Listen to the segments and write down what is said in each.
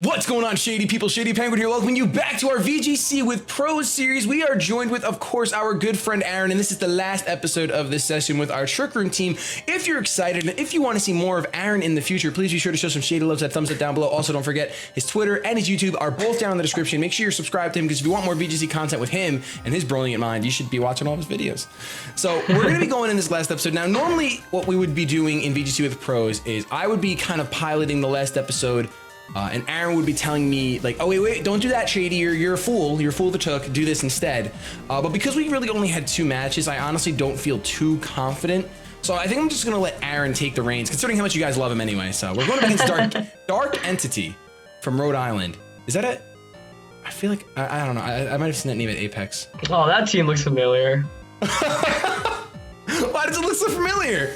What's going on, Shady people? ShadyPenguinn here, welcoming you back to our VGC With Pros series. We are joined with, of course, our good friend Aaron, and this is the last episode of this session with our Trick Room team. If you're excited, and if you want to see more of Aaron in the future, please be sure to show some Shady loves, that thumbs up down below. Also, don't forget, his Twitter and his YouTube are both down in the description. Make sure you're subscribed to him, because if you want more VGC content with him and his brilliant mind, you should be watching all of his videos. So we're going to be going in this last episode. Now, normally, what we would be doing in VGC With Pros is I would be kind of piloting the last episode, and Aaron would be telling me like, oh wait, don't do that, Shady, you're a fool, you're a fool to took, do this instead. But because we really only had 2 matches, I honestly don't feel too confident. So I think I'm just gonna let Aaron take the reins, considering how much you guys love him anyway. So we're going up against Dark Entity from Rhode Island. Is that it? I feel like, I don't know, I might have seen that name at Apex. Oh, that team looks familiar. Why does it look so familiar?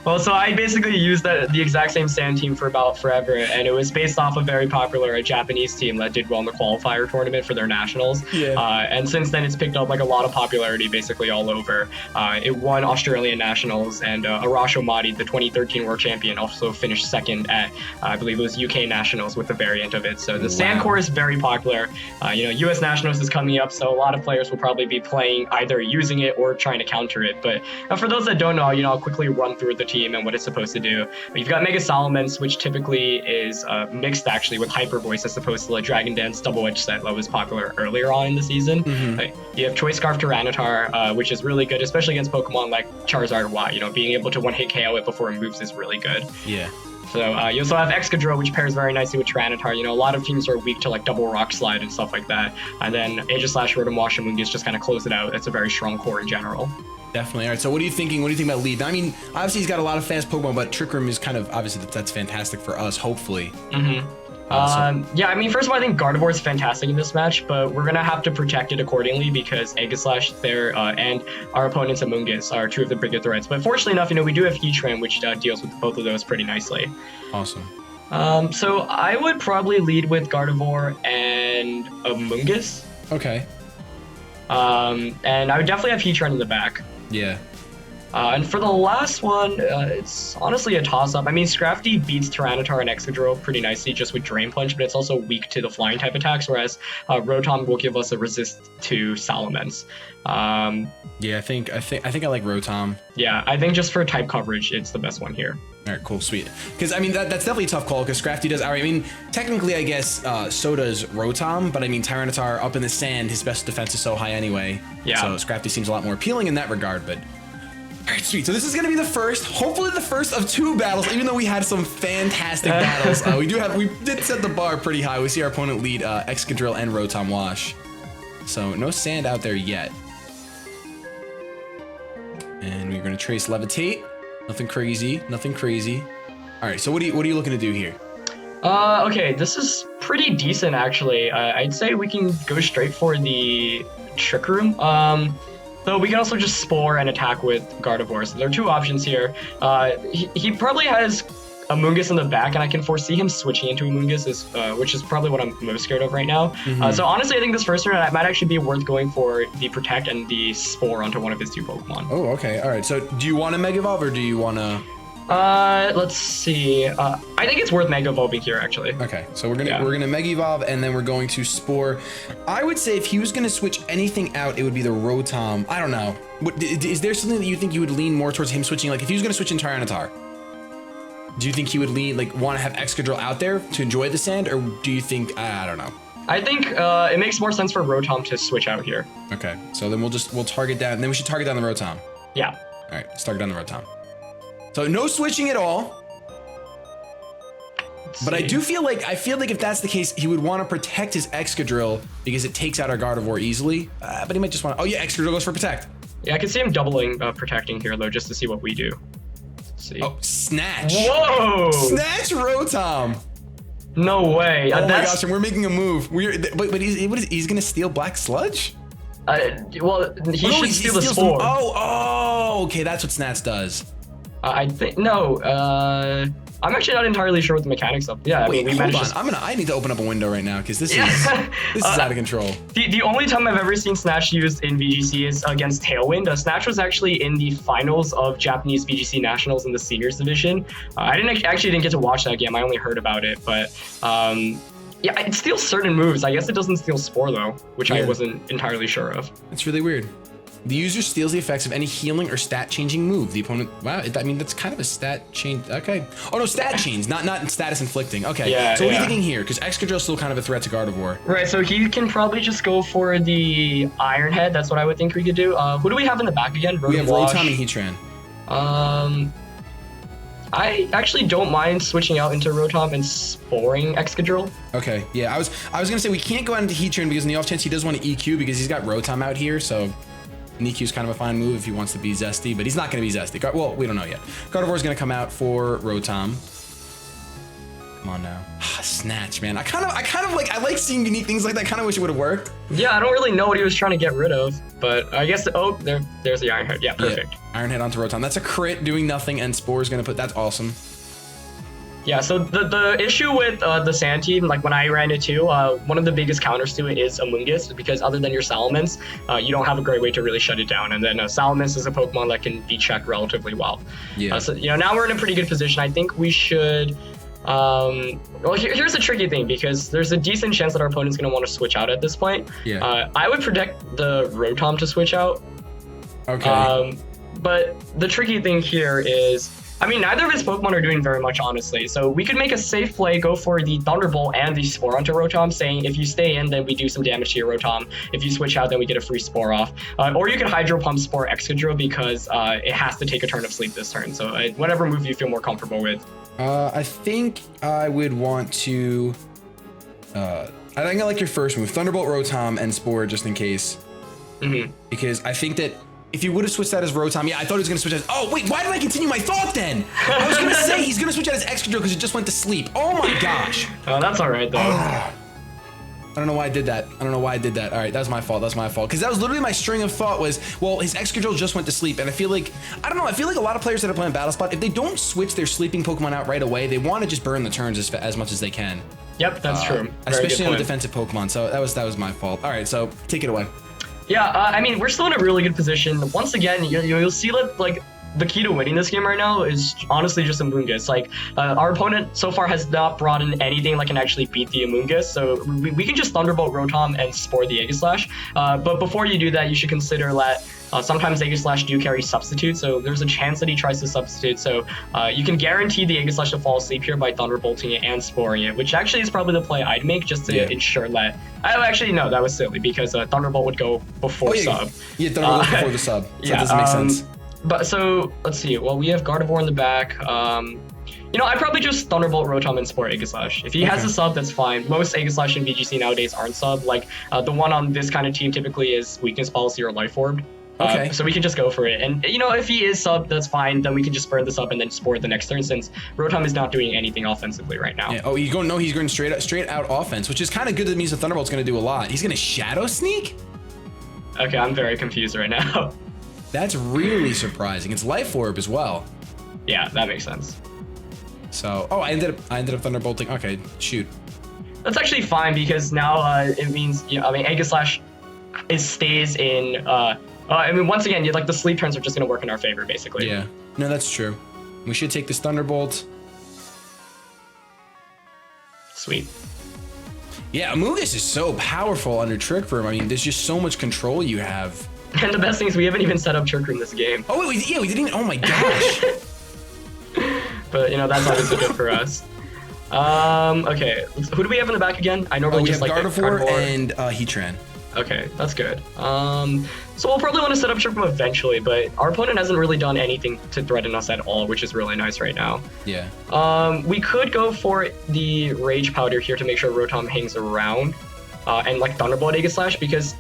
Well, so I basically used the exact same sand team for about forever, and it was based off a very popular Japanese team that did well in the qualifier tournament for their nationals. Yeah. And since then, it's picked up like a lot of popularity basically all over. It won Australian nationals, and Arasho Madi, the 2013 world champion, also finished second at, I believe it was UK nationals with the variant of it. So the sand core is very popular. US nationals is coming up, so a lot of players will probably be playing either using it or trying to counter it. But for those that don't know, I'll quickly run through the team and what it's supposed to do. You've got Mega Salamence, which typically is mixed actually with Hyper Voice as opposed to the Dragon Dance Double Edge set that was popular earlier on in the season. You have Choice Scarf Tyranitar, which is really good, especially against Pokemon like Charizard Y. Being able to one-hit KO it before it moves is really good. Yeah. So you also have Excadrill, which pairs very nicely with Tyranitar. A lot of teams are weak to like double Rock Slide and stuff like that. And then Aegislash, Rotom Wash, and Mungus just kind of close it out. That's a very strong core in general. Definitely. All right. So what are you thinking? What do you think about lead? I mean, obviously he's got a lot of fast Pokemon, but Trick Room is kind of obviously that's fantastic for us. Hopefully. Yeah, I mean, first of all, I think Gardevoir is fantastic in this match, but we're going to have to protect it accordingly because Aegislash there and our opponent's Amoonguss are 2 of the bigger threats. But fortunately enough, we do have Heatran, which deals with both of those pretty nicely. Awesome. So I would probably lead with Gardevoir and Amoonguss. Okay. And I would definitely have Heatran in the back. Yeah. And for the last one, it's honestly a toss-up. I mean, Scrafty beats Tyranitar and Excadrill pretty nicely just with Drain Punch, but it's also weak to the flying type attacks, whereas Rotom will give us a resist to Salamence. Yeah, I think I like Rotom. Yeah, I think just for type coverage, it's the best one here. All right, cool, sweet. Because I mean that's definitely a tough call because Scrafty does. I mean, technically, I guess so does Rotom, but I mean Tyranitar up in the sand, his best defense is so high anyway. Yeah. So Scrafty seems a lot more appealing in that regard, but. All right, sweet. So this is going to be the first, hopefully the first of 2 battles, even though we had some fantastic battles. We did set the bar pretty high. We see our opponent lead Excadrill and Rotom Wash. So no sand out there yet. And we're going to trace Levitate. Nothing crazy, nothing crazy. All right, so what are you looking to do here? Okay, this is pretty decent actually. I'd say we can go straight for the Trick Room. So we can also just Spore and attack with Gardevoir. So there are 2 options here. He probably has Amoonguss in the back, and I can foresee him switching into Amoonguss, which is probably what I'm most scared of right now. So honestly, I think this first turn it might actually be worth going for the Protect and the Spore onto one of his 2 Pokemon. Oh, okay. All right. So do you want to Mega Evolve or do you want to... let's see. I think it's worth Mega Evolving here, actually. Okay, so we're gonna Mega Evolve and then we're going to Spore. I would say if he was gonna switch anything out, it would be the Rotom. I don't know. Is there something that you think you would lean more towards him switching? Like if he was gonna switch in Tyranitar, do you think he would lean want to have Excadrill out there to enjoy the sand, or do you think I don't know? I think it makes more sense for Rotom to switch out here. Okay, so then we'll target down. Then we should target down the Rotom. Yeah. All right, let's target down the Rotom. So no switching at all. But I feel like if that's the case, he would want to protect his Excadrill because it takes out our Gardevoir easily. But he might just want to... Oh yeah, Excadrill goes for Protect. Yeah, I can see him doubling protecting here though, just to see what we do. Let's see. Oh, Snatch. Whoa! Snatch Rotom. No way. Oh my gosh, and we're making a move. But he's gonna steal Black Sludge? Well, he should steal the Spore. Oh, okay, that's what Snatch does. I think no. I'm actually not entirely sure what the mechanics of. Yeah, Wait, I mean, hold on. I need to open up a window right now because this is out of control. The only time I've ever seen Snatch used in VGC is against Tailwind. Snatch was actually in the finals of Japanese VGC Nationals in the seniors division. I didn't get to watch that game. I only heard about it, but yeah, it steals certain moves. I guess it doesn't steal Spore though, which I wasn't entirely sure of. It's really weird. The user steals the effects of any healing or stat changing move. The opponent, wow, I mean, that's kind of a stat change. Okay. Oh no, stat change, not status inflicting. Okay. Yeah, so what are you thinking here? Because Excadrill's still kind of a threat to Gardevoir. Right, so he can probably just go for the Iron Head. That's what I would think we could do. Who do we have in the back again? We have Rotom and Heatran. I actually don't mind switching out into Rotom and sporing Excadrill. Okay, yeah, I was gonna say we can't go out into Heatran because in the off chance he does want to EQ because he's got Rotom out here, so an EQ is kind of a fine move if he wants to be zesty, but he's not going to be zesty. Well, we don't know yet. Gardevoir is going to come out for Rotom. Come on now. Snatch, man. I kind of like seeing unique things like that. Kind of wish it would have worked. Yeah, I don't really know what he was trying to get rid of, but I guess, there's the Iron Head. Yeah, perfect. Yeah, Iron Head onto Rotom. That's a crit doing nothing, and Spore is going to that's awesome. Yeah, so the issue with the Sand team, like when I ran it too, one of the biggest counters to it is Amoonguss, because other than your Salamence, you don't have a great way to really shut it down. And then Salamence is a Pokemon that can be checked relatively well. Yeah. So, now we're in a pretty good position. I think we should... well, here's the tricky thing, because there's a decent chance that our opponent's going to want to switch out at this point. Yeah. I would predict the Rotom to switch out. Okay. But the tricky thing here is... I mean, neither of his Pokemon are doing very much, honestly. So we could make a safe play, go for the Thunderbolt and the Spore onto Rotom, saying if you stay in, then we do some damage to your Rotom. If you switch out, then we get a free Spore off. Or you could Hydro Pump Spore Excadrill because it has to take a turn of sleep this turn. So whatever move you feel more comfortable with. I think I would want to... I think I like your first move, Thunderbolt, Rotom, and Spore, just in case. Mm-hmm. Because I think that if you would have switched that as Rotom, yeah, I thought he was going to switch as... Oh, wait, why did I continue my thought then? I was going to say he's going to switch out as Excadrill because it just went to sleep. Oh my gosh. Oh, that's all right, though. I don't know why I did that. All right, that's my fault. Because that was literally my string of thought was, well, his Excadrill just went to sleep. And I feel like a lot of players that are playing Battle Spot, if they don't switch their sleeping Pokemon out right away, they want to just burn the turns as much as they can. Yep, that's true. Especially on a defensive Pokemon. So that was my fault. All right, so take it away. Yeah, I mean, we're still in a really good position. Once again, you'll see that, like, the key to winning this game right now is honestly just Amoonguss. Like, our opponent so far has not brought in anything that can actually beat the Amoonguss, so we can just Thunderbolt Rotom and Spore the Aegislash. But before you do that, you should consider that sometimes Aegislash do carry Substitute, so there's a chance that he tries to Substitute. So you can guarantee the Aegislash to fall asleep here by Thunderbolting it and Sporing it, which actually is probably the play I'd make just to ensure that... Actually, no, that was silly, because Thunderbolt would go before sub. Yeah, Thunderbolt before the sub, so that doesn't make sense. But so, let's see. Well, we have Gardevoir in the back. I'd probably just Thunderbolt, Rotom, and Spore Aegislash. If he has a sub, that's fine. Most Aegislash in VGC nowadays aren't sub. Like, the one on this kind of team typically is Weakness Policy or Life Orb. So we can just go for it. And, if he is sub, that's fine. Then we can just burn this up and then Spore the next turn, since Rotom is not doing anything offensively right now. Yeah. Oh, he's going straight out offense, which is kind of good. That means the Thunderbolt's going to do a lot. He's going to Shadow Sneak? Okay, I'm very confused right now. That's really surprising. It's Life Orb as well. Yeah, that makes sense. So, I ended up Thunderbolting. Okay, shoot. That's actually fine, because now it means, Aegislash stays in... once again, like, the sleep turns are just going to work in our favor, basically. Yeah. No, that's true. We should take this Thunderbolt. Sweet. Yeah, Amoonguss is so powerful under Trick Room. I mean, there's just so much control you have. And the best thing is we haven't even set up Trick Room this game. Oh, wait, we didn't even... Oh, my gosh. But, that's obviously good for us. Okay. Who do we have in the back again? I normally just like Gardevoir and Heatran. Okay, that's good. So we'll probably want to set up Trick Room eventually, but our opponent hasn't really done anything to threaten us at all, which is really nice right now. Yeah. We could go for the Rage Powder here to make sure Rotom hangs around. And like Thunderbolt Aegislash, because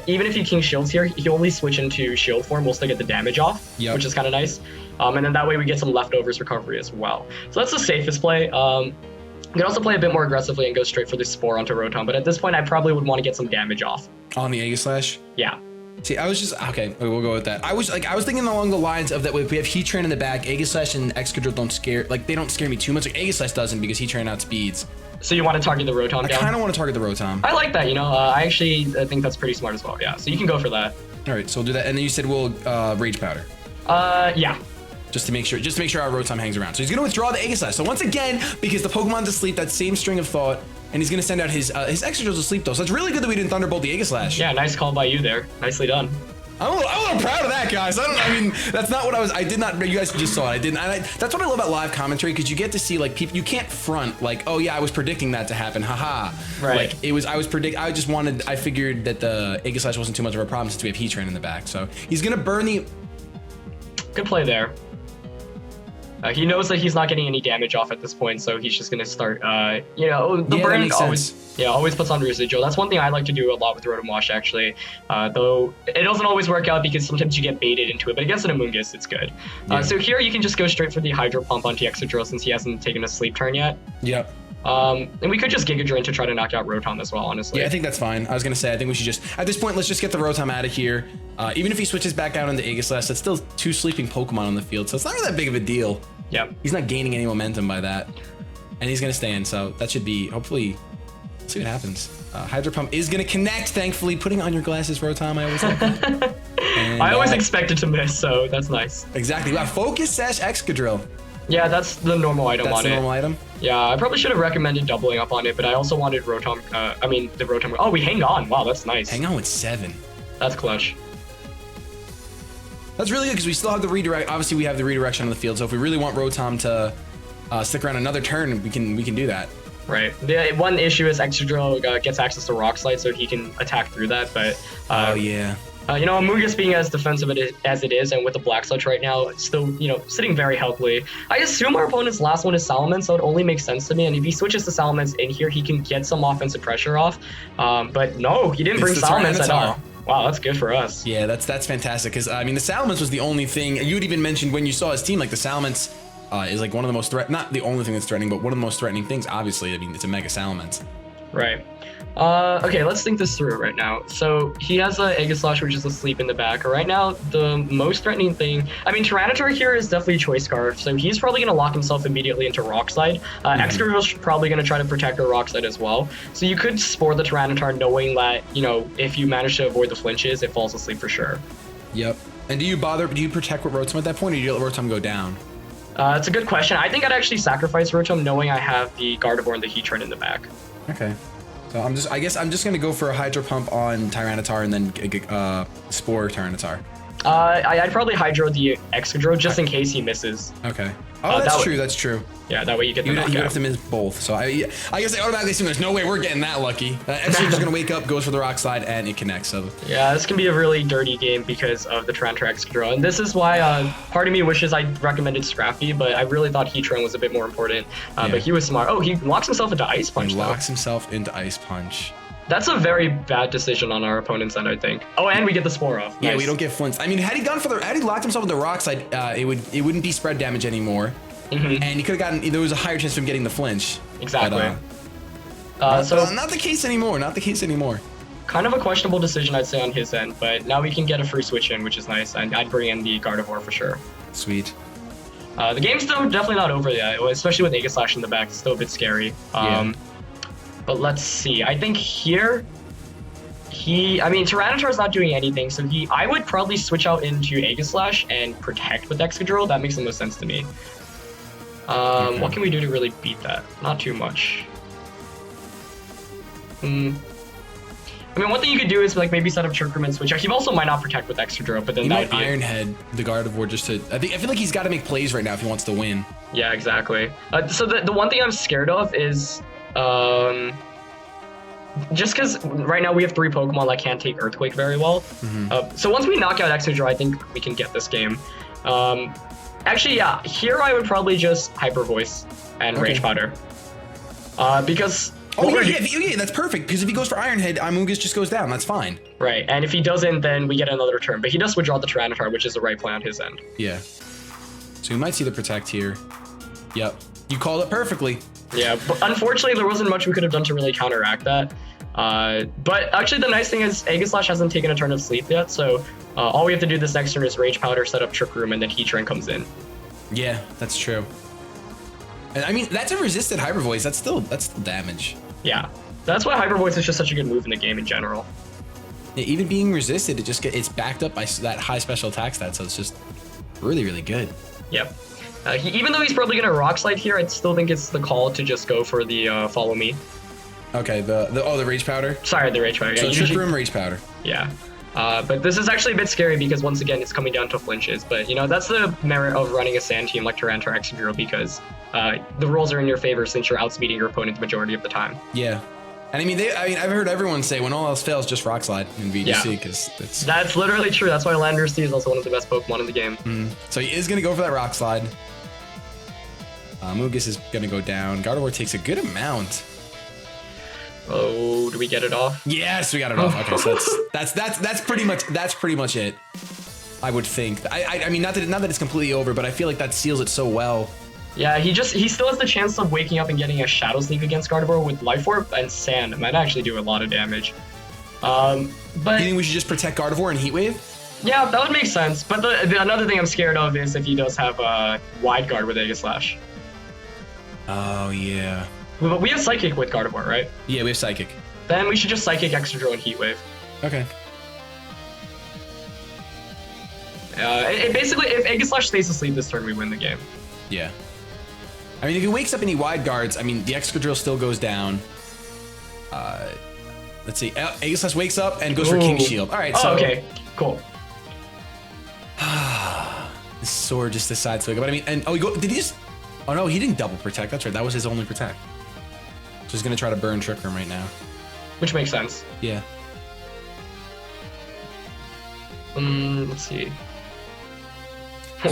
even if he King Shields here, he only switch into Shield form, we'll still get the damage off, which is kind of nice. And then that way we get some leftovers recovery as well. So that's the safest play. You can also play a bit more aggressively and go straight for the Spore onto Rotom, but at this point I probably would want to get some damage off. On the Aegislash? Yeah. See, I was just okay. We'll go with that. I was thinking along the lines of that. If we have Heat Train in the back, Aegislash and Excadrill don't scare. Like they don't scare me too much. Like Aegislash doesn't because Heat Train outspeeds. So you want to target the Rotom down? I kind of want to target the Rotom. I like that. You know, I think that's pretty smart as well. Yeah. So you can go for that. All right. So we'll do that. And then you said we'll Rage Powder. Yeah. Just to make sure our Rotom hangs around. So he's gonna withdraw the Aegislash. So once again, because the Pokemon's asleep, that same string of thought, and he's gonna send out his Excadrill's asleep though. So it's really good that we didn't Thunderbolt the Aegislash. Yeah, nice call by you there. Nicely done. I'm a little proud of that, guys. I mean, that's not what I did not. You guys just saw it. I didn't. That's what I love about live commentary because you get to see like people. You can't front like, oh yeah, I was predicting that to happen. Haha. Right. Like it was. I figured that the Aegislash wasn't too much of a problem since we have Heat Train in the back. So he's gonna burn the. Good play there. He knows that he's not getting any damage off at this point, so he's just gonna start. The burn always puts on residual. That's one thing I like to do a lot with Rotom Wash, actually. Though it doesn't always work out because sometimes you get baited into it. But against an Amoonguss, it's good. So here you can just go straight for the Hydro Pump onto Excadrill since he hasn't taken a sleep turn yet. Yep. And we could just Giga Drain to try to knock out Rotom as well, honestly. Yeah, I think that's fine. I was gonna say I think we should just at this point let's just get the Rotom out of here. Even if he switches back out into Aegislash, that's still 2 sleeping Pokemon on the field, so it's not really that big of a deal. Yeah. He's not gaining any momentum by that. And he's going to stay in, so that should be, hopefully, let's see what happens. Hydro Pump is going to connect, thankfully. Putting on your glasses, Rotom, I always like that. And, I always expect it to miss, so that's nice. Exactly. Wow, Focus Sash Excadrill. Yeah, that's the normal item on it. That's the normal item? Yeah, I probably should have recommended doubling up on it, but I also wanted Rotom, the Rotom. Oh, we hang on. Wow, that's nice. Hang on with 7. That's clutch. That's really good because we still have the redirect. Obviously, we have the redirection on the field. So if we really want Rotom to stick around another turn, we can do that. Right. The one issue is Excadrill gets access to Rock Slide, so he can attack through that. But oh yeah. Amoonguss being as defensive as it is, and with the Black Sludge right now, it's still sitting very healthily. I assume our opponent's last one is Salamence, so it only makes sense to me. And if he switches to Salamence in here, he can get some offensive pressure off. But no, he didn't bring Salamence at all. Wow, that's good for us. Yeah, that's fantastic because I mean the Salamence was the only thing you had even mentioned when you saw his team. Like the Salamence is like one of the most not the only thing that's threatening, but one of the most threatening things. Obviously, I mean it's a Mega Salamence. Right. Okay, let's think this through right now. So he has a Aegislash, which is asleep in the back. Right now, the most threatening thing. I mean, Tyranitar here is definitely Choice Scarf, so he's probably going to lock himself immediately into Rock Slide. Excadrill's probably going to try to protect her Rock Slide as well. So you could Spore the Tyranitar, knowing that if you manage to avoid the flinches, it falls asleep for sure. Yep. And do you protect with Rotom at that point, or do you let Rotom go down? It's a good question. I think I'd actually sacrifice Rotom, knowing I have the Gardevoir and the Heat Train in the back. Okay. So I guess I'm just gonna go for a Hydro Pump on Tyranitar and then Spore Tyranitar. I'd probably Hydro the Excadrill just in case he misses. Okay. Oh, that's true. That's true. Yeah, that way you get the knockout. You would have to miss both. So I guess I automatically assume there's no way we're getting that lucky. Excadrill's gonna wake up, goes for the Rock Slide, and it connects. So yeah, this can be a really dirty game because of the Tyranitar Excadrill, and this is why part of me wishes I recommended Scrappy, but I really thought Heat Train was a bit more important. But he was smart. Oh, he locks himself into Ice Punch. He locks himself into Ice Punch. That's a very bad decision on our opponent's end, I think. Oh, and we get the Spore off. Yeah, nice. we don't get flints. I mean, had he locked himself into Rock Slide, it wouldn't be spread damage anymore. And he could have gotten. There was a higher chance of him getting the flinch. Exactly. But, so not the case anymore. Not the case anymore. Kind of a questionable decision, I'd say, on his end. But now we can get a free switch in, which is nice. And I'd bring in the Gardevoir for sure. Sweet. The game's still definitely not over yet, especially with Aegislash in the back. It's still a bit scary. But let's see. I think here. Tyranitar's not doing anything, so I would probably switch out into Aegislash and protect with Excadrill. That makes the most sense to me. What can we do to really beat that? Not too much. I mean, one thing you could do is like maybe set up Chirpman switch. He also might not protect with Excadrill, but then he that might would be Iron Head the Gardevoir just to. I feel like he's got to make plays right now if he wants to win. Yeah, exactly. So the one thing I'm scared of is just because right now we have 3 Pokemon that can't take Earthquake very well. So once we knock out Excadrill, I think we can get this game. Actually, yeah, here I would probably just Hyper Voice and Rage Powder. Because... yeah, that's perfect. Because if he goes for Iron Head, Amoonguss just goes down. That's fine. Right, and if he doesn't, then we get another turn. But he does withdraw the Tyranitar, which is the right play on his end. Yeah. So we might see the Protect here. Yep. You called it perfectly. Yeah, but unfortunately, there wasn't much we could have done to really counteract that. But actually, the nice thing is Aegislash hasn't taken a turn of sleep yet, so all we have to do this next turn is Rage Powder, set up Trick Room, and then Heat Train comes in. Yeah, that's true. And I mean, that's a resisted Hyper Voice. That's still damage. Yeah, that's why Hyper Voice is just such a good move in the game in general. Yeah, even being resisted, it's backed up by that high special attack stat, so it's just really, really good. Yep. Even though he's probably gonna Rock Slide here, I still think it's the call to just go for the Follow Me. Okay, the Rage Powder? Sorry, the Rage Powder. So Trick Room, Rage Powder. Yeah. But this is actually a bit scary because once again, it's coming down to flinches. But, you know, that's the merit of running a Sand team like Tyranitar or Excadrill because the rolls are in your favor since you're outspeeding your opponent the majority of the time. Yeah. And I mean, I've heard everyone say when all else fails, just Rock Slide in VGC because that's literally true. That's why Landorus D is also one of the best Pokemon in the game. So he is going to go for that Rock Slide. Mugus is going to go down. Gardevoir takes a good amount. Oh, do we get it off? Yes, we got it off. Okay, so that's pretty much it. I would think. I mean, not that it's completely over, but I feel like that seals it so well. Yeah, he still has the chance of waking up and getting a Shadow Sneak against Gardevoir with Life Orb and Sand. It might actually do a lot of damage. But you think we should just protect Gardevoir and Heat Wave? Yeah, that would make sense. But another thing I'm scared of is if he does have a Wide Guard with Aegislash. Oh yeah. But we have Psychic with Gardevoir, right? Yeah, we have Psychic. Then we should just Psychic Excadrill and Heat Wave. Okay. Basically, if Aegislash stays asleep this turn, we win the game. Yeah. I mean, if he wakes up and he Wide Guards, I mean, the Excadrill still goes down. Let's see. Aegislash wakes up and goes for King Shield. All right, so... okay. Cool. This Sword just decides to wake up. But I mean, did he just... Oh, no, he didn't double Protect. That's right. That was his only Protect. So he's going to try to burn Trick Room right now. Which makes sense. Yeah. Let's see.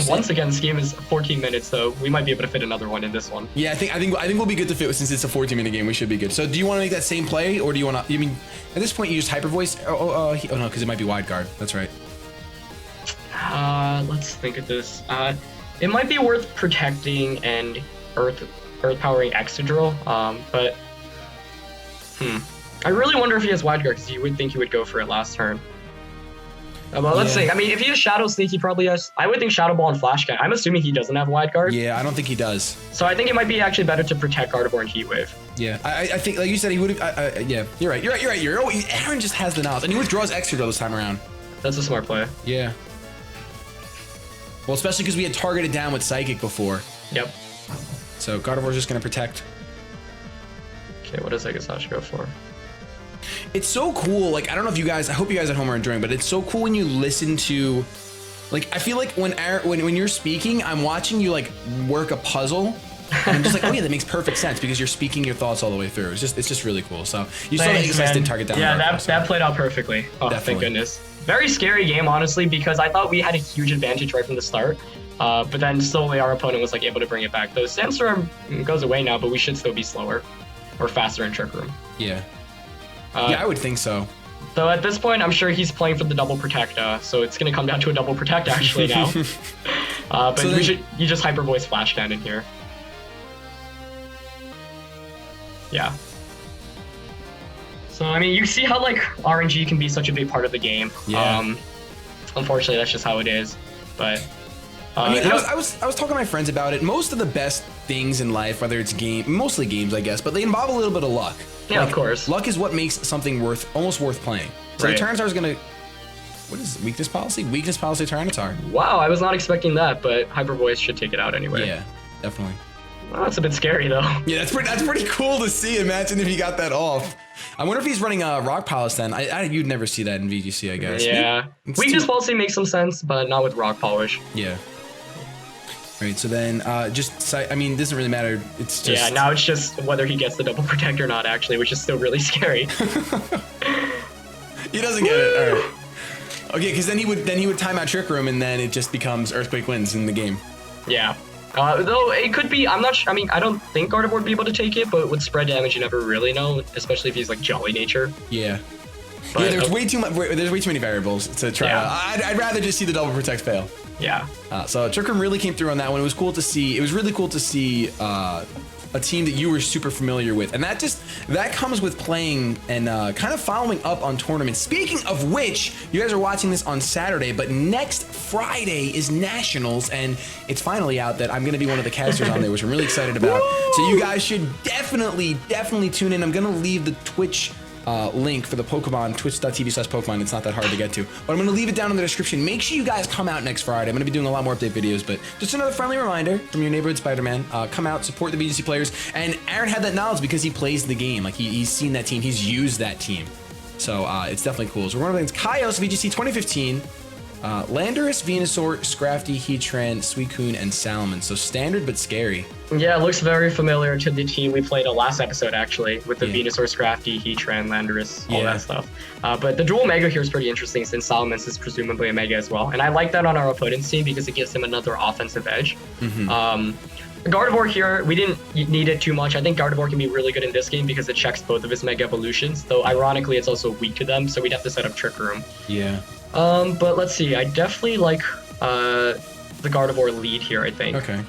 Once again, this game is 14 minutes, so we might be able to fit another one in this one. Yeah, I think we'll be good to fit since it's a 14-minute game. We should be good. So, do you want to make that same play, or do you want to? I mean, at this point, you just Hyper Voice. Oh no, because it might be Wide Guard. That's right. Let's think of this. It might be worth protecting and Earth powering Excadrill. But I really wonder if he has Wide Guard because you would think he would go for it last turn. Well, let's see. I mean, if he has Shadow Sneak, he probably has... I would think Shadow Ball and Flash Cannon. I'm assuming he doesn't have Wide Guard. Yeah, I don't think he does. So I think it might be actually better to protect Gardevoir and Heat Wave. Yeah, I think, like you said, he would have... yeah, you're right. Aaron just has the knowledge. And he withdraws Excadrill this time around. That's a smart play. Yeah. Well, especially because we had targeted down with Psychic before. Yep. So Gardevoir's just going to protect. Okay, what does Aegislash go for? It's so cool. Like, I don't know if you guys, I hope you guys at home are enjoying, but it's so cool when you listen to, like, I feel like when you're speaking, I'm watching you like work a puzzle. And I'm just like, oh yeah, that makes perfect sense because you're speaking your thoughts all the way through. It's just really cool. So you saw that Aegislash didn't target down. Yeah, that played out perfectly. Oh, definitely. Thank goodness. Very scary game, honestly, because I thought we had a huge advantage right from the start. But then slowly our opponent was like able to bring it back. The Sandstorm goes away now, but we should still be slower or faster in Trick Room. Yeah. Yeah, I would think so. So at this point, I'm sure he's playing for the double protect, so it's going to come down to a double protect actually now. But so you just Hyper Voice Flash Cannon here. Yeah. So I mean, you see how like RNG can be such a big part of the game. Yeah. Unfortunately, that's just how it is. But I mean, I was talking to my friends about it. Most of the best things in life, whether it's mostly games, I guess, but they involve a little bit of luck. Yeah, like, of course. Luck is what makes something almost worth playing. So the Tyranitar is gonna. What is it, weakness policy? Weakness policy Tyranitar. Wow, I was not expecting that, but Hyper Voice should take it out anyway. Yeah, definitely. Well, that's a bit scary though. Yeah, that's pretty cool to see. Imagine if he got that off. I wonder if he's running Rock Polish then. You'd never see that in VGC, I guess. Yeah. Weakness policy makes some sense, but not with Rock Polish. Yeah. Right, so then I mean, it doesn't really matter. It's just... Yeah, now it's just whether he gets the double protect or not, actually, which is still really scary. He doesn't get it. All right. Okay, because then he would time out Trick Room, and then it just becomes Earthquake wins in the game. Yeah. Though it could be, I'm not sure. I mean, I don't think Gardevoir would be able to take it, but with spread damage, you never really know, especially if he's like Jolly Nature. Yeah. But, yeah, there's way too many variables to try. Yeah. I'd rather just see the double protect fail. Yeah. So Trick Room really came through on that one. It was cool to see. It was really cool to see a team that you were super familiar with, and that comes with playing and kind of following up on tournaments. Speaking of which, you guys are watching this on Saturday, but next Friday is Nationals, and it's finally out that I'm going to be one of the casters on there, which I'm really excited about. So you guys should definitely tune in. I'm going to leave the Twitch link for the Pokemon, twitch.tv/Pokemon. It's not that hard to get to, but I'm going to leave it down in the description. Make sure you guys come out next Friday. I'm going to be doing a lot more update videos, but just another friendly reminder from your neighborhood Spider-Man. Come out, support the VGC players. And Aaron had that knowledge because he plays the game. Like he's seen that team, he's used that team. So it's definitely cool. So we're running against Kaios, VGC 2015, Landorus, Venusaur, Scrafty, Heatran, Suicune, and Salmon. So standard but scary. Yeah, it looks very familiar to the team we played last episode, actually, with the Venusaur, Scrafty, Heatran, Landorus, all that stuff. But the dual Mega here is pretty interesting since Salamence is presumably a Mega as well. And I like that on our opponent's team because it gives him another offensive edge. Gardevoir here, we didn't need it too much. I think Gardevoir can be really good in this game because it checks both of his Mega Evolutions, though ironically it's also weak to them, so we'd have to set up Trick Room. Yeah. But let's see, I definitely like the Gardevoir lead here, I think. Okay.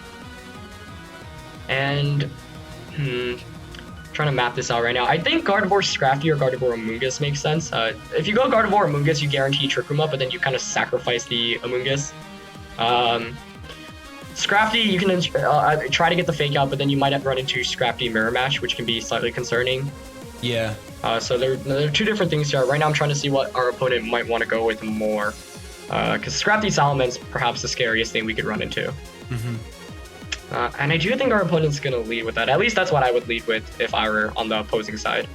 And, trying to map this out right now. I think Gardevoir Scrafty or Gardevoir Amoonguss makes sense. If you go Gardevoir Amoonguss, you guarantee Trick Room up, but then you kind of sacrifice the Amoonguss. Scrafty, you can try to get the fake out, but then you might have run into Scrafty Mirror Match, which can be slightly concerning. Yeah. So there are two different things here. Right now I'm trying to see what our opponent might want to go with more. Because Scrafty Salamence perhaps the scariest thing we could run into. And I do think our opponent's going to lead with that. At least that's what I would lead with if I were on the opposing side.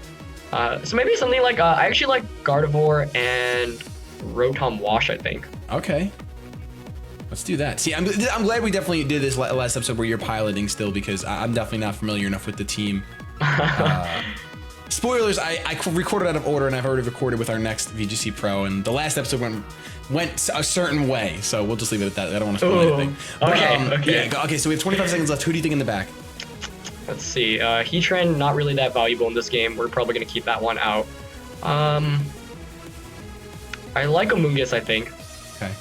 So maybe something like, I actually like Gardevoir and Rotom Wash, I think. Okay. Let's do that. See, I'm glad we definitely did this last episode where you're piloting still, because I'm definitely not familiar enough with the team. Spoilers, I recorded out of order, and I've already recorded with our next VGC Pro, and the last episode went a certain way, so we'll just leave it at that. I don't want to spoil anything. But, Okay. Yeah, okay, so we have 25 seconds left. Who do you think in the back? Let's see. Heatran, not really that valuable in this game. We're probably going to keep that one out. I like Amoonguss, I think. Okay.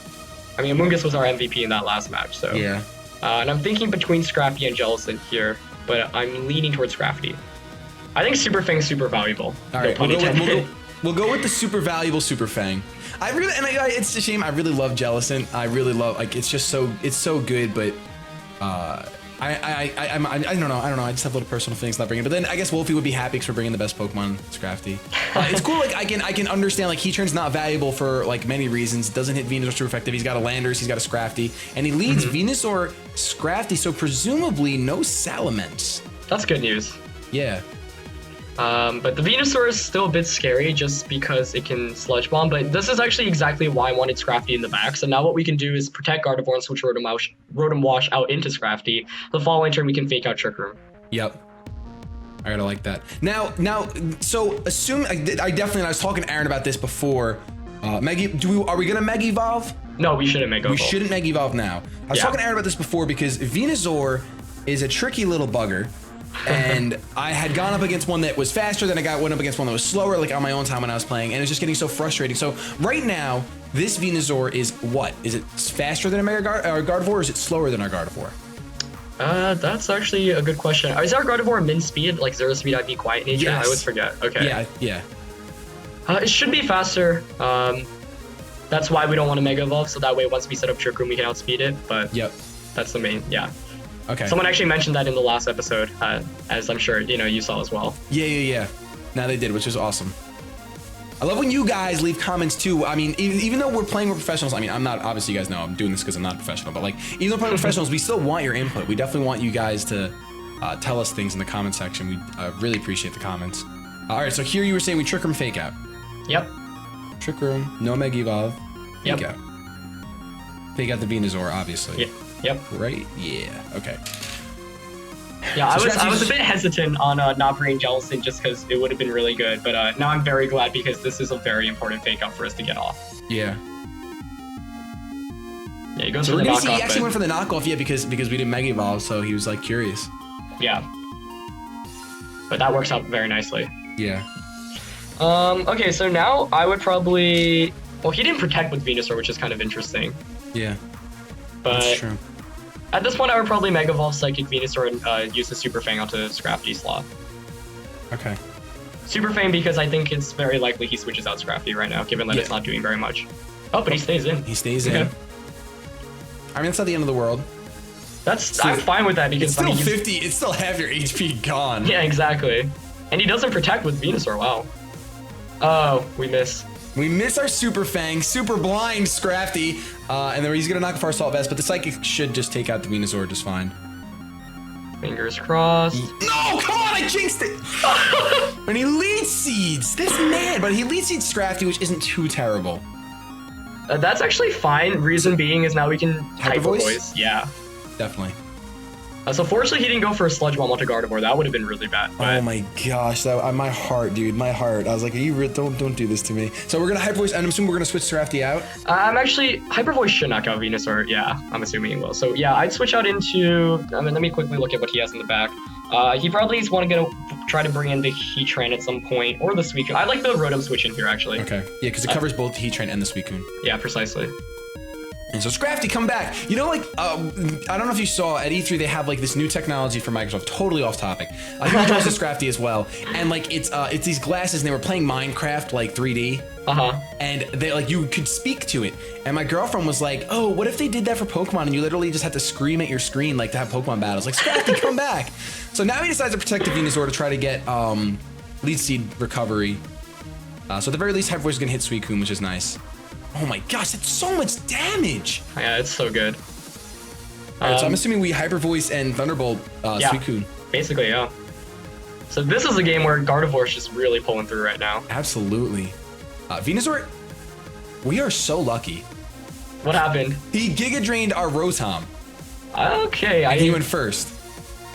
I mean, Amoonguss was our MVP in that last match, so. Yeah. And I'm thinking between Scrafty and Jellicent here, but I'm leaning towards Scrafty. I think Super Fang's super valuable. All right, we'll go with the super valuable Super Fang. It's a shame. I really love Jellicent. I really love, like, it's so good, but I don't know. I just have little personal things not bringing. But then I guess Wolfie would be happy because we're bringing the best Pokemon, Scrafty. It's cool. Like I can understand. Like Heatran's not valuable for like many reasons. Doesn't hit Venusaur super effective. He's got a Landorus. He's got a Scrafty, and he leads Venusaur, Scrafty. So presumably no Salamence. That's good news. Yeah. But the Venusaur is still a bit scary just because it can Sludge Bomb, but this is actually exactly why I wanted Scrafty in the back. So now what we can do is protect Gardevoir and switch Rotom Wash out into Scrafty. The following turn we can fake out Trick Room. Yep. I gotta like that. Now, so assume I definitely, and I was talking to Aaron about this before. Are we gonna Mega Evolve? No, we shouldn't Mega Evolve. We shouldn't Mega Evolve now. I was talking to Aaron about this before because Venusaur is a tricky little bugger. And I had gone up against one that was faster, then I went up against one that was slower, like on my own time when I was playing, and it was just getting so frustrating. So right now, this Venusaur is what? Is it faster than a Gardevoir, or is it slower than our Gardevoir? That's actually a good question. Is our Gardevoir min speed, like 0 speed IV quiet nature? Yes. I always forget. Okay. Yeah. It should be faster. That's why we don't want to Mega Evolve, so that way once we set up Trick Room, we can outspeed it. But that's the main, Okay. Someone actually mentioned that in the last episode, as I'm sure you saw as well. Yeah. Now they did, which is awesome. I love when you guys leave comments too. I mean, even though we're playing with professionals, I mean, I'm not, obviously you guys know I'm doing this because I'm not a professional, but like, even though we're playing with professionals, we still want your input. We definitely want you guys to tell us things in the comment section. We really appreciate the comments. All right, so here you were saying we Trick Room Fake Out. Yep. Trick Room, no Mega Evolve, Fake Out. Fake out the Venusaur, obviously. Yep. Right? Yeah. Okay. Yeah, so I was a bit hesitant on not bringing Jellicent just because it would have been really good, but now I'm very glad because this is a very important fake out for us to get off. Yeah. Yeah, he goes so for the knockoff. He actually went for the knockoff, because we didn't Mega Evolve, so he was like curious. Yeah. But that works out very nicely. Yeah. Okay, so now I would probably... Well, he didn't protect with Venusaur, which is kind of interesting. Yeah. But that's true. At this point, I would probably Mega Evolve Psychic Venusaur and use the Super Fang onto Scrafty slot. Okay. Super Fang because I think it's very likely he switches out Scrafty right now, given that it's not doing very much. Oh, but he stays in. He stays in. I mean, it's not the end of the world. I'm fine with that because it's still 50. It's still half your HP gone. Yeah, exactly. And he doesn't protect with Venusaur. Wow. Oh, we miss. We miss our Super Fang, Super Blind Scrafty, and then he's gonna knock off our Assault Vest, but the Psychic should just take out the Venusaur just fine. Fingers crossed. No, come on, I jinxed it! And he lead seeds. This man, but he lead seeds Scrafty, which isn't too terrible. That's actually fine. Reason being is now we can Hyper Voice. Yeah. Definitely. So fortunately, he didn't go for a Sludge Bomb onto Gardevoir. That would have been really bad. But... Oh my gosh, my heart, dude, my heart. I was like, don't do this to me. So we're gonna Hyper Voice, and I'm assuming we're gonna switch Scrafty out. I'm actually Hyper Voice should knock out Venusaur. Yeah, I'm assuming he will. So yeah, I'd switch out into. I mean, let me quickly look at what he has in the back. He probably is want to try to bring in the Heatran at some point, or the Suicune. I like the Rotom switch in here actually. Okay. Yeah, because it covers both the Heatran and the Suicune. Yeah, precisely. And so Scrafty, come back. You know, like, I don't know if you saw at E3, they have like this new technology from Microsoft, totally off topic. I think it was Scrafty as well. And like, it's these glasses and they were playing Minecraft, like 3D. And they like, you could speak to it. And my girlfriend was like, oh, what if they did that for Pokemon and you literally just had to scream at your screen like to have Pokemon battles? Like, Scrafty, come back. So now he decides to protect the Venusaur to try to get Lead Seed recovery. So at the very least, Hyper Voice is gonna hit Suicune, which is nice. Oh my gosh, that's so much damage! Yeah, it's so good. Alright, so I'm assuming we Hyper Voice and Thunderbolt Suicune. Basically, yeah. So this is a game where Gardevoir is just really pulling through right now. Absolutely. Venusaur, we are so lucky. What happened? He Giga Drained our Rotom. Okay, he went first.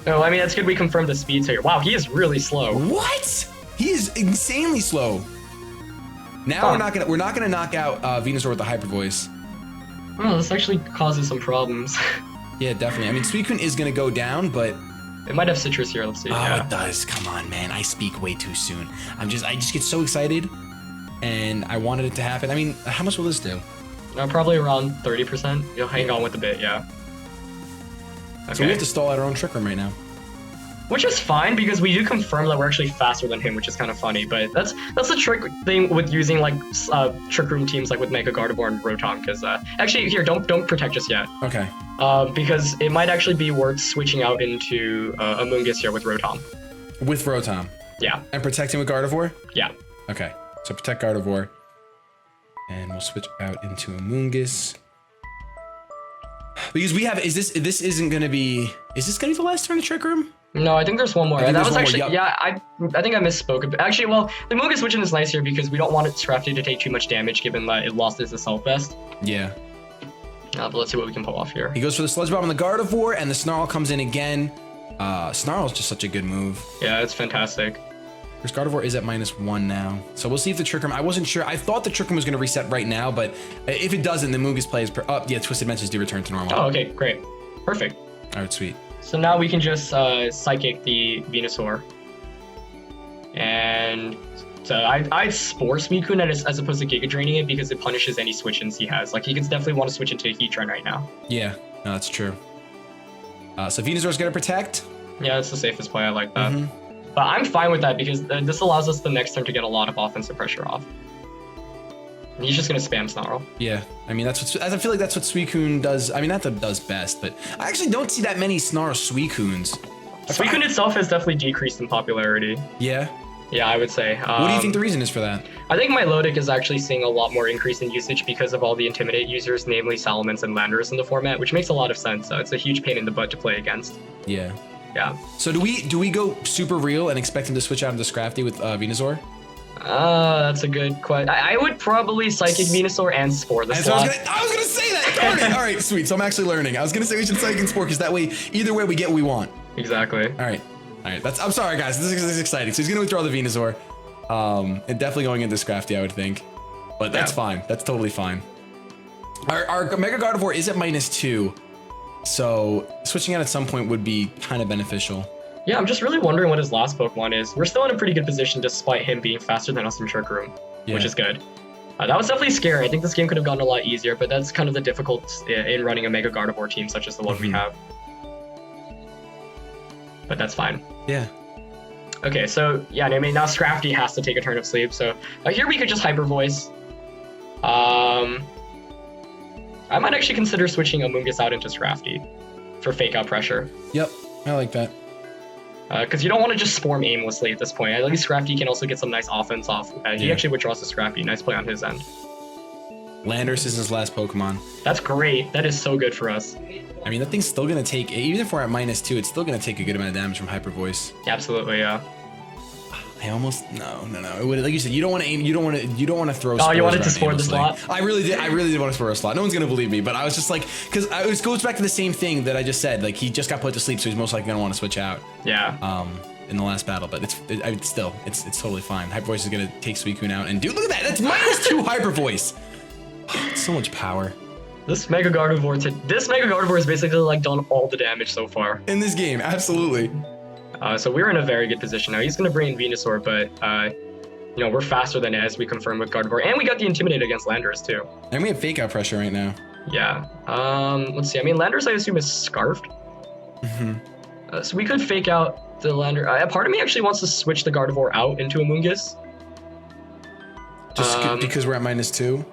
Oh, I mean, that's good we confirmed the speeds here. Wow, he is really slow. What? He is insanely slow. Now we're not gonna knock out Venusaur with the Hyper Voice. Oh, this actually causes some problems. Yeah, definitely. I mean, Suicune is gonna go down, but it might have Citrus here. Let's see. Oh, it does. Come on, man. I speak way too soon. I just get so excited, and I wanted it to happen. I mean, how much will this do? Probably around 30%. You'll hang on with a bit, yeah. Okay. So we have to stall out our own Trick Room right now. Which is fine because we do confirm that we're actually faster than him, which is kind of funny. But that's the trick thing with using like Trick Room teams like with Mega Gardevoir and Rotom. Because actually, here don't protect just yet. Okay. Because it might actually be worth switching out into Amoonguss here with Rotom. With Rotom. Yeah. And protecting with Gardevoir. Yeah. Okay. So protect Gardevoir, and we'll switch out into Amoonguss. Because we have is this gonna be the last turn of Trick Room? No, I think there's one more. That was actually, more, yeah, I think I misspoke. Actually, well, the Amoonguss switching is nice here because we don't want Scrafty to take too much damage given that it lost its Assault Vest. Yeah. But let's see what we can pull off here. He goes for the Sludge Bomb on the Gardevoir, and the Snarl comes in again. Snarl's just such a good move. Yeah, it's fantastic. Because Gardevoir is at -1 now. So we'll see if the Trick Room, I wasn't sure. I thought the Trick Room was going to reset right now, but if it doesn't, the Amoonguss plays yeah, Twisted Dimensions do return to normal. Oh, okay, great. Perfect. All right, sweet. So now we can just Psychic the Venusaur. And so I'd Spore Suicune as opposed to Giga Draining it because it punishes any switch-ins he has. Like, he can definitely want to switch into Heatran right now. Yeah, no, that's true. So Venusaur's going to protect. Yeah, that's the safest play. I like that. But I'm fine with that because this allows us the next turn to get a lot of offensive pressure off. And he's just gonna spam Snarl. Yeah, I mean I feel like that's what Suicune does. I mean that does best, but I actually don't see that many Snarl Suicunes. Suicune itself has definitely decreased in popularity. Yeah. Yeah, I would say. What do you think the reason is for that? I think Milotic is actually seeing a lot more increase in usage because of all the Intimidate users, namely Salamence and Landorus in the format, which makes a lot of sense. So it's a huge pain in the butt to play against. Yeah. Yeah. So do we go super real and expect him to switch out into Scrafty with Venusaur? That's a good question. I would probably Psychic Venusaur and Spore the slot. I was gonna say that. Darn it. All right, sweet. So I'm actually learning. I was gonna say we should Psychic and Spore because that way, either way, we get what we want. Exactly. All right. I'm sorry, guys. This is exciting. So he's gonna withdraw the Venusaur. And definitely going into Scrafty, I would think. But that's fine. That's totally fine. Our Mega Gardevoir is at -2. So switching out at some point would be kind of beneficial. Yeah, I'm just really wondering what his last Pokemon is. We're still in a pretty good position despite him being faster than us in Trick Room, which is good. That was definitely scary. I think this game could have gotten a lot easier, but that's kind of the difficult in running a Mega Gardevoir team such as the one we have. But that's fine. Yeah. Okay, so yeah, I mean now Scrafty has to take a turn of sleep. So here we could just Hyper Voice. I might actually consider switching Amoonguss out into Scrafty for Fake Out Pressure. Yep, I like that. Because you don't want to just Swarm aimlessly at this point. At least Scrafty can also get some nice offense off. He actually withdraws to Scrafty. Nice play on his end. Landorus is his last Pokemon. That's great. That is so good for us. I mean, that thing's still going to take, even if we're at -2, it's still going to take a good amount of damage from Hyper Voice. Absolutely, yeah. I almost no. It would, like you said, you don't want to aim. You don't want to throw. Oh, you wanted to spore the slot. I really did want to spore a slot. No one's gonna believe me, but I was just like, because it goes back to the same thing that I just said. Like he just got put to sleep, so he's most likely gonna want to switch out. Yeah. In the last battle, but it's totally fine. Hyper Voice is gonna take Suicune out, and dude, look at that. That's -2 Hyper Voice. So much power. This Mega Gardevoir has basically like done all the damage so far in this game. Absolutely. So we're in a very good position now. He's going to bring in Venusaur, but, you know, we're faster than as we confirmed with Gardevoir. And we got the Intimidate against Landorus, too. And we have Fake Out Pressure right now. Yeah. Let's see. I mean, Landorus, I assume, is Scarfed. So we could Fake Out the Landorus. Part of me actually wants to switch the Gardevoir out into Amoonguss. Just because we're at -2?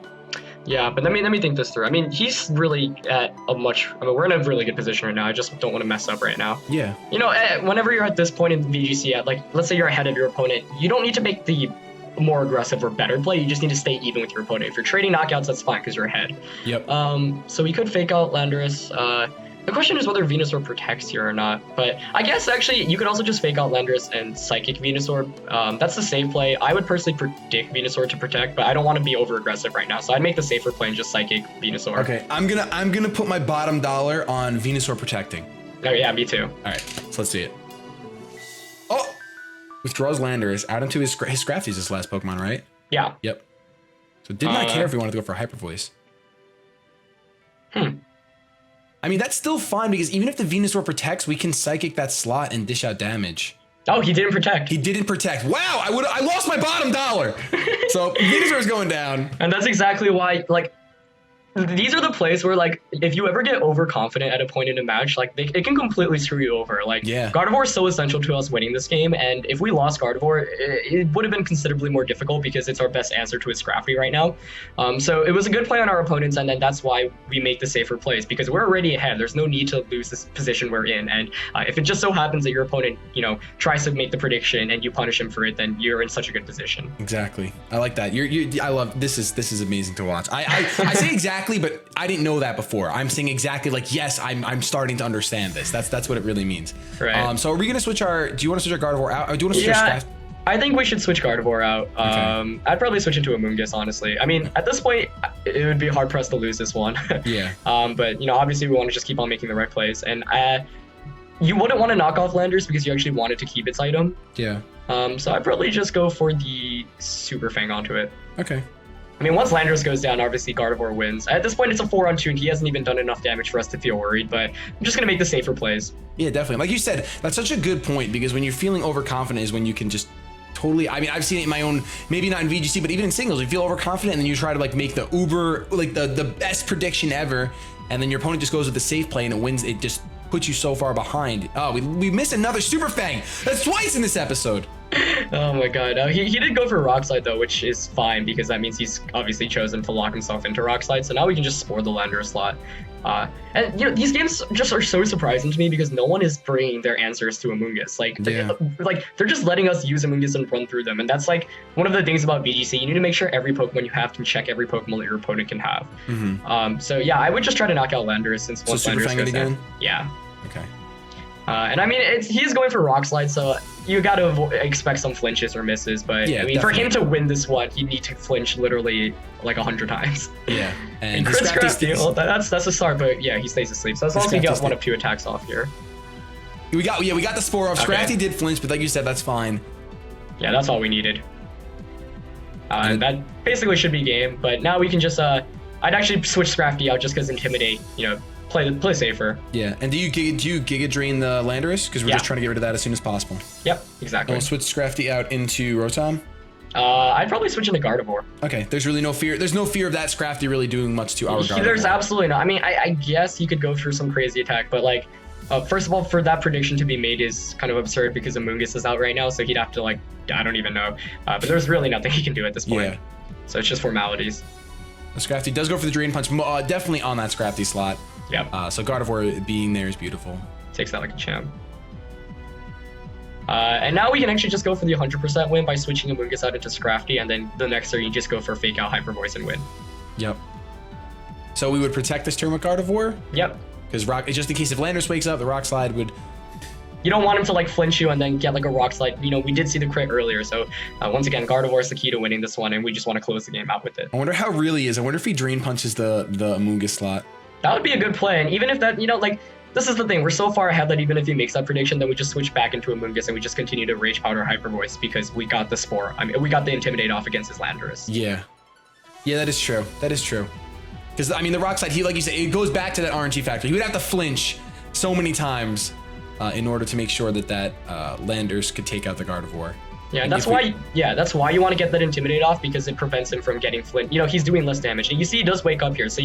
Yeah, but let me think this through. I mean, he's really at we're in a really good position right now. I just don't want to mess up right now. Yeah. You know, whenever you're at this point in VGC, let's say you're ahead of your opponent, you don't need to make the more aggressive or better play. You just need to stay even with your opponent. If you're trading knockouts, that's fine because you're ahead. Yep. So we could Fake Out Landorus. The question is whether Venusaur protects here or not, but I guess actually you could also just Fake Out Landorus and Psychic Venusaur. That's the safe play. I would personally predict Venusaur to protect, but I don't want to be over aggressive right now, so I'd make the safer play and just Psychic Venusaur. Okay, I'm gonna put my bottom dollar on Venusaur protecting. Oh yeah, me too. All right, so let's see it. Oh, withdraws Landorus out into his Scrafty's his last Pokemon, right? Yeah. Yep. So did not care if we wanted to go for Hyper Voice. I mean, that's still fine because even if the Venusaur protects, we can Psychic that slot and dish out damage. Oh, he didn't protect. He didn't protect. Wow, I lost my bottom dollar. So Venusaur's going down. And that's exactly why, like, these are the plays where, like, if you ever get overconfident at a point in a match, like, it can completely screw you over. Like, Gardevoir is so essential to us winning this game, and if we lost Gardevoir, it would have been considerably more difficult because it's our best answer to his Scrafty right now. So it was a good play on our opponents, and then that's why we make the safer plays, because we're already ahead. There's no need to lose this position we're in, and if it just so happens that your opponent, you know, tries to make the prediction and you punish him for it, then you're in such a good position. Exactly. I like that. I love this. Is amazing to watch. I say exactly. But I didn't know that before. I'm saying exactly like, yes, I'm starting to understand this. That's what it really means. Right. So are we gonna switch do you want to switch our Gardevoir out? Or do you want to switch our Scrafty? I think we should switch Gardevoir out. Okay. I'd probably switch into Amoonguss, honestly. I mean, at this point, it would be hard pressed to lose this one. Yeah. But you know, obviously we want to just keep on making the right plays. And you wouldn't want to knock off Landorus because you actually wanted to keep its item. Yeah. So I'd probably just go for the Super Fang onto it. Okay. I mean, once Landorus goes down, obviously Gardevoir wins. At this point, it's a 4-on-2, and he hasn't even done enough damage for us to feel worried, but I'm just going to make the safer plays. Yeah, definitely. Like you said, that's such a good point, because when you're feeling overconfident is when you can just totally, I mean, I've seen it in my own, maybe not in VGC, but even in singles, you feel overconfident, and then you try to like make the the best prediction ever, and then your opponent just goes with the safe play, and it wins. It just puts you so far behind. Oh, we missed another Super Fang. That's twice in this episode. Oh my god. He did go for Rock Slide though, which is fine because that means he's obviously chosen to lock himself into Rock Slide. So now we can just spore the Landorus slot. And you know, these games just are so surprising to me because no one is bringing their answers to Amoonguss. Like, they're just letting us use Amoonguss and run through them. And that's like one of the things about VGC. You need to make sure every Pokemon you have can check every Pokemon that your opponent can have. So yeah, I would just try to knock out Landorus since once Landorus goes down. Yeah. Okay. And I mean, he's going for Rock Slide, so you gotta expect some flinches or misses. But yeah, I mean, for him to win this one, he'd need to flinch literally like 100 times. Yeah, and Chris Scrafty, well, that's a start. But yeah, he stays asleep. So as long as we got 1 of 2 attacks off here, we got the spore off. Scrafty did flinch, but like you said, that's fine. Yeah, that's all we needed. And that basically should be game. But now we can just I'd actually switch Scrafty out just because Intimidate, you know. Play safer. Yeah, and do you Giga Drain the Landorus? Because we're just trying to get rid of that as soon as possible. Yep, exactly. And we'll switch Scrafty out into Rotom. I'd probably switch into Gardevoir. Okay, there's really no fear. There's no fear of that Scrafty really doing much to our Gardevoir. There's absolutely not. I mean, I guess he could go through some crazy attack, but like, first of all, for that prediction to be made is kind of absurd because Amoonguss is out right now, so he'd have to like, I don't even know. But there's really nothing he can do at this point. Yeah. So it's just formalities. The Scrafty does go for the Drain Punch, definitely on that Scrafty slot. Yep. So Gardevoir being there is beautiful. Takes that like a champ. And now we can actually just go for the 100% win by switching Amoonguss out into Scrafty, and then the next turn you just go for Fake Out, Hyper Voice, and win. Yep. So we would protect this turn with Gardevoir? Yep. Because just in case if Landorus wakes up, the Rock Slide would... You don't want him to like flinch you and then get like a Rock Slide. You know, we did see the crit earlier, so once again, Gardevoir is the key to winning this one, and we just want to close the game out with it. I wonder how real he is. I wonder if he Drain Punches the Amoonguss slot. That would be a good play, and even if that, you know, like... This is the thing, we're so far ahead that even if he makes that prediction, then we just switch back into Amoonguss and we just continue to Rage Powder Hyper Voice because we got the Spore. I mean, we got the Intimidate off against his Landorus. Yeah. Yeah, that is true. That is true. Because, I mean, the Rock Slide, he, like you said, it goes back to that RNG factor. He would have to flinch so many times in order to make sure that Landorus could take out the Gardevoir. Yeah, and that's why you want to get that Intimidate off because it prevents him from getting flint. You know, he's doing less damage. And you see he does wake up here. So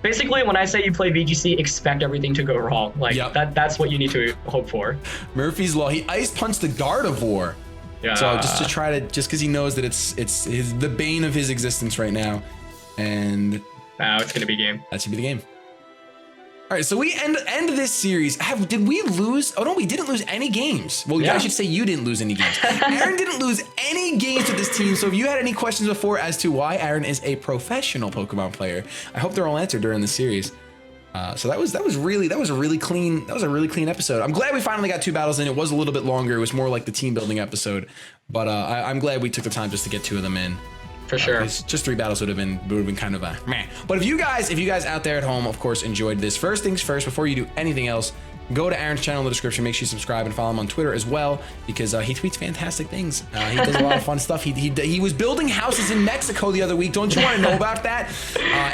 basically when I say you play VGC, expect everything to go wrong. Like that's what you need to hope for. Murphy's Law. He Ice Punched the Gardevoir. Yeah. So just because he knows that it's the bane of his existence right now. And now it's gonna be game. That should be the game. All right, so we end this series. Did we lose? Oh no, we didn't lose any games. Well, I should say you didn't lose any games. Aaron didn't lose any games with this team. So if you had any questions before as to why Aaron is a professional Pokemon player, I hope they're all answered during the series. So that was a really clean episode. I'm glad we finally got 2 battles in. It was a little bit longer. It was more like the team building episode, but I'm glad we took the time just to get 2 of them in. For sure. Just 3 battles would have been kind of a meh. But if you guys out there at home, of course, enjoyed this, first things first, before you do anything else, go to Aaron's channel in the description. Make sure you subscribe and follow him on Twitter as well, because he tweets fantastic things. He does a lot of fun stuff. He was building houses in Mexico the other week. Don't you want to know about that?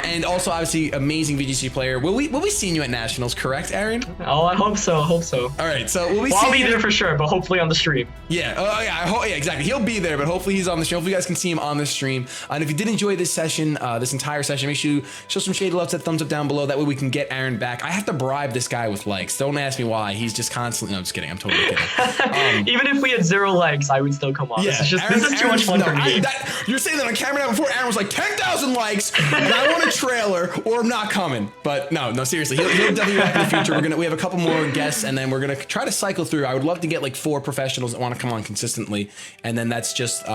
And also, obviously, amazing VGC player. Will we see you at Nationals, correct, Aaron? Oh, I hope so. All right, so I'll be there for sure, but hopefully on the stream. Yeah. Oh, yeah. Yeah, exactly. He'll be there, but hopefully he's on the stream. Hopefully you guys can see him on the stream. And if you did enjoy this session, this entire session, make sure you show some shady love, that thumbs up down below. That way we can get Aaron back. I have to bribe this guy with likes. Don't ask me why. He's just constantly. No, I'm just kidding. I'm totally kidding. Even if we had 0 likes, I would still come on. Yeah, this is too much fun for me. You're saying that on camera now. Before Aaron was like 10,000 likes, and I want a trailer, or I'm not coming. But no, seriously, he'll definitely be back in the future. We have a couple more guests, and then we're gonna try to cycle through. I would love to get like 4 professionals that want to come on consistently, and then that's just.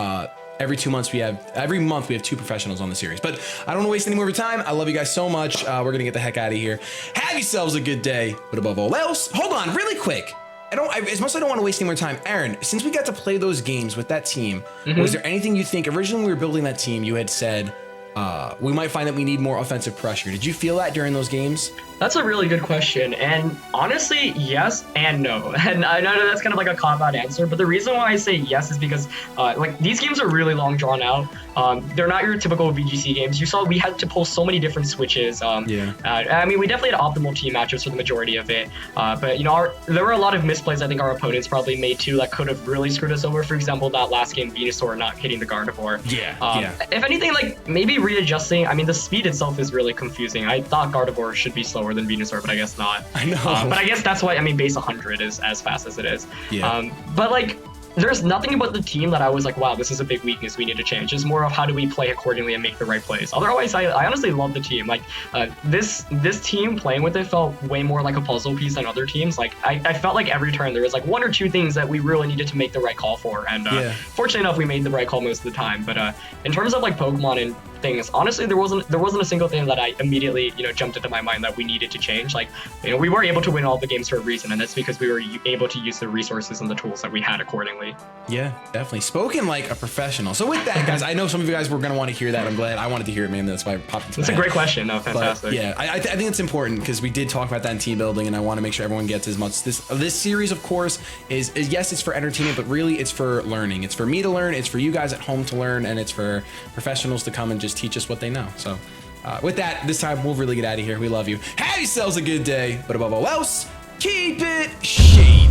Every month we have 2 professionals on the series. But I don't want to waste any more of your time. I love you guys so much. We're gonna get the heck out of here. Have yourselves a good day. But above all else, hold on, really quick. As much as I don't want to waste any more time, Aaron, since we got to play those games with that team, was there anything you think originally when we were building that team, you had said we might find that we need more offensive pressure? Did you feel that during those games? That's a really good question, and honestly, yes and no. And I know that's kind of like a cop-out answer, but the reason why I say yes is because like these games are really long drawn out. They're not your typical VGC games. You saw we had to pull so many different switches. I mean, we definitely had optimal team matchups for the majority of it, but you know, there were a lot of misplays I think our opponents probably made too that could have really screwed us over. For example, that last game, Venusaur not hitting the Gardevoir. If anything, like maybe readjusting. I mean, the speed itself is really confusing. I thought Gardevoir should be slower than Venusaur, but I guess not. I know. But I guess that's why, I mean, base 100 is as fast as it is. Yeah. But like, there's nothing about the team that I was like, wow, this is a big weakness we need to change. It's more of how do we play accordingly and make the right plays. Otherwise, I honestly love the team. Like this team, playing with it felt way more like a puzzle piece than other teams. Like I felt like every turn there was like 1 or 2 things that we really needed to make the right call for. And fortunately enough, we made the right call most of the time. But in terms of like Pokemon and things, honestly, there wasn't a single thing that I immediately, you know, jumped into my mind that we needed to change. Like, you know, we were able to win all the games for a reason, and that's because we were able to use the resources and the tools that we had accordingly. Yeah, definitely. Spoken like a professional. So with that, guys, I know some of you guys were going to want to hear that. I'm glad I wanted to hear it, man. That's why I popped into That's a great question. No, fantastic. But, yeah, I think it's important because we did talk about that in team building, and I want to make sure everyone gets as much. This series, of course, is yes, it's for entertainment, but really it's for learning. It's for me to learn. It's for you guys at home to learn, and it's for professionals to come and just teach us what they know. So with that, this time we'll really get out of here. We love you. Have yourselves a good day, but above all else, keep it shady.